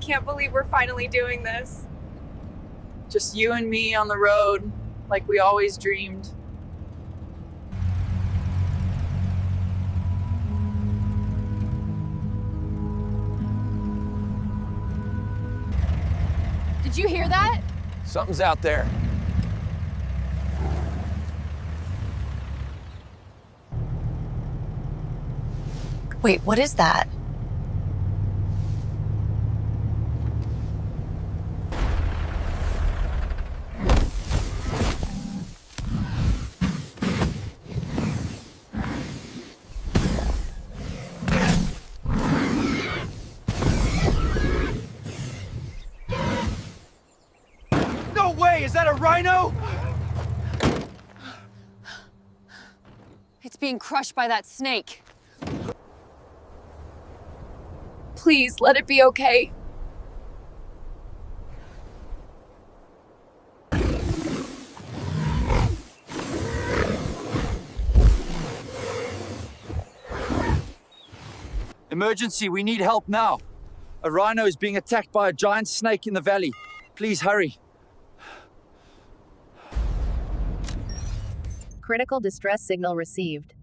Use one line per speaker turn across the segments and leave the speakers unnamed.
can't believe we're finally doing this.
Just you and me on the road, like we always dreamed.
Did you hear that?
Something's out there.
Wait, what is that?
No way! Is that a rhino?
It's being crushed by that snake.
Please, let it be okay.
Emergency, we need help now. A rhino is being attacked by a giant snake in the valley. Please hurry.
Critical distress signal received.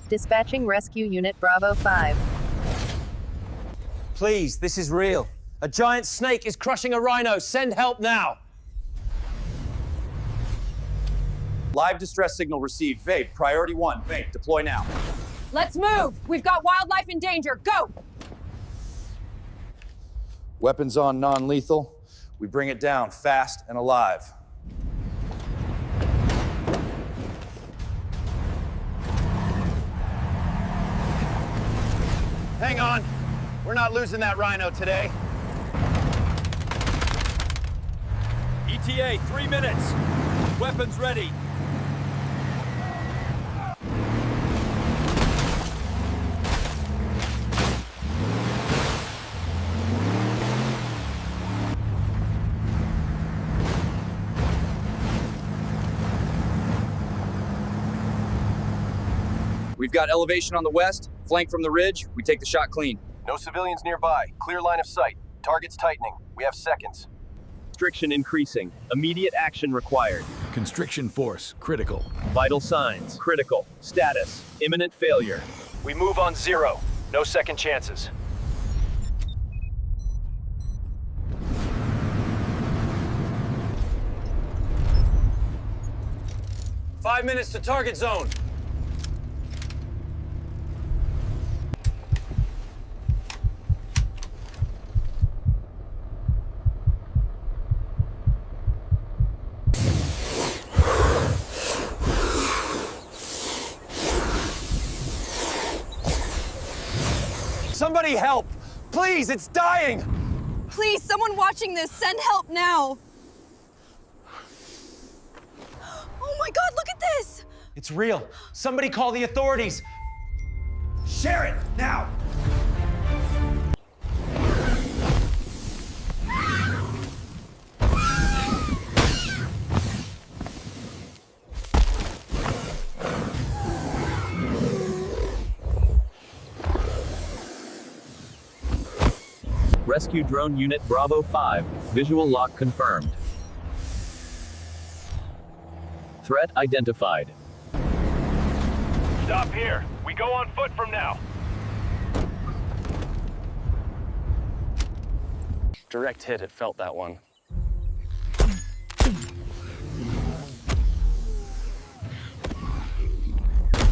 Dispatching Rescue Unit Bravo 5.
Please, this is real. A giant snake is crushing a rhino. Send help now.
Live distress signal received. Vade, priority 1. Vade, deploy now.
Let's move! We've got wildlife in danger. Go!
Weapons on non-lethal. We bring it down fast and alive.
Hang on. We're not losing that rhino today.
ETA, 3 minutes. Weapons ready.
We've got elevation on the west, flank from the ridge. We take the shot clean.
No civilians nearby. Clear line of sight. Target's tightening. We have seconds.
Constriction increasing. Immediate action required.
Constriction force, critical.
Vital signs, critical. Status, imminent failure.
We move on 0. No second chances.
Five minutes to target zone. Somebody help! Please, it's dying!
Please, someone watching this, send help now! Oh my god, look at this!
It's real. Somebody call the authorities. Share it, now!
Rescue drone unit Bravo 5. Visual lock confirmed. Threat identified.
Stop here. We go on foot from now.
Direct hit, it felt that one.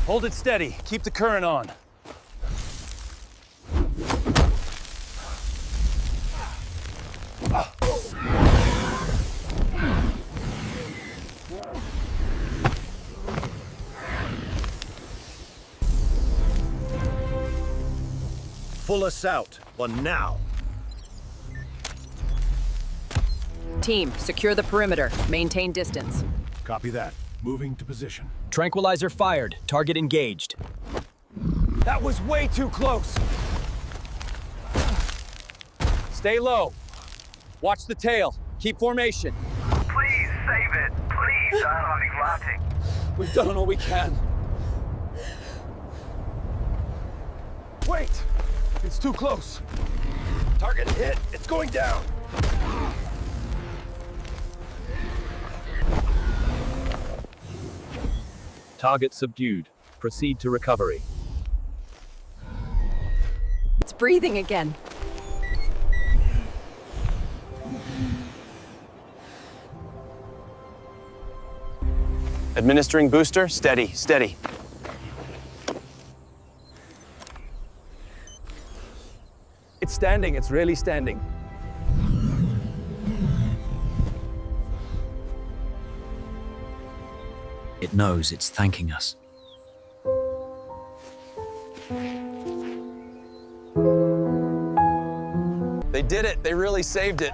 Hold it steady. Keep the current on.
Pull us out, but now.
Team, secure the perimeter. Maintain distance.
Copy that. Moving to position.
Tranquilizer fired. Target engaged.
That was way too close.
Stay low. Watch the tail. Keep formation.
Please save it. Please,
We've done all we can.
Wait! It's too close.
Target hit. It's going down.
Target subdued. Proceed to recovery.
It's breathing again.
Administering booster. Steady, steady.
It's standing. It's really standing.
It knows it's thanking us.
They did it. They really saved it.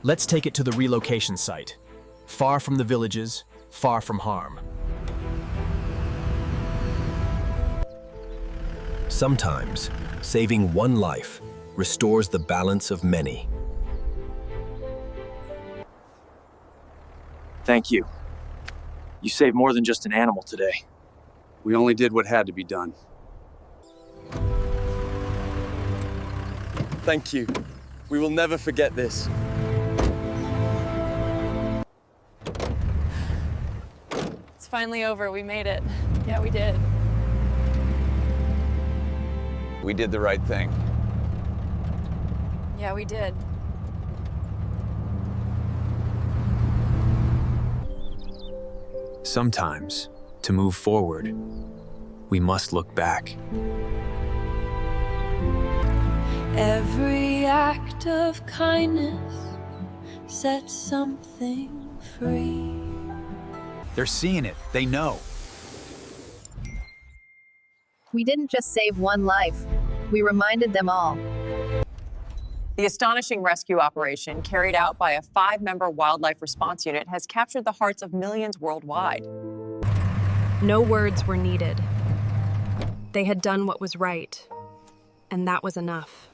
Let's take it to the relocation site. Far from the villages, far from harm. Sometimes, saving one life restores the balance of many.
Thank you. You saved more than just an animal today.
We only did what had to be done.
Thank you. We will never forget this.
It's finally over. We made it. Yeah, we did.
We did the right thing.
Yeah, we did.
Sometimes, to move forward, we must look back.
Every act of kindness sets something free.
They're seeing it. They know.
We didn't just save one life. We reminded them all.
The astonishing rescue operation carried out by a 5-member wildlife response unit has captured the hearts of millions worldwide.
No words were needed. They had done what was right, and that was enough.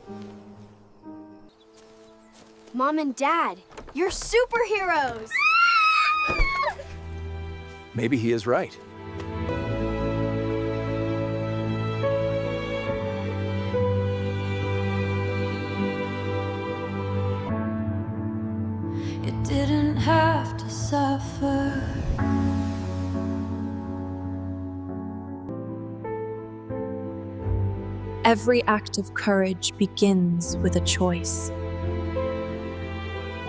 Mom and Dad, you're superheroes!
Maybe he is right.
It didn't have to suffer. Every act of courage begins with a choice.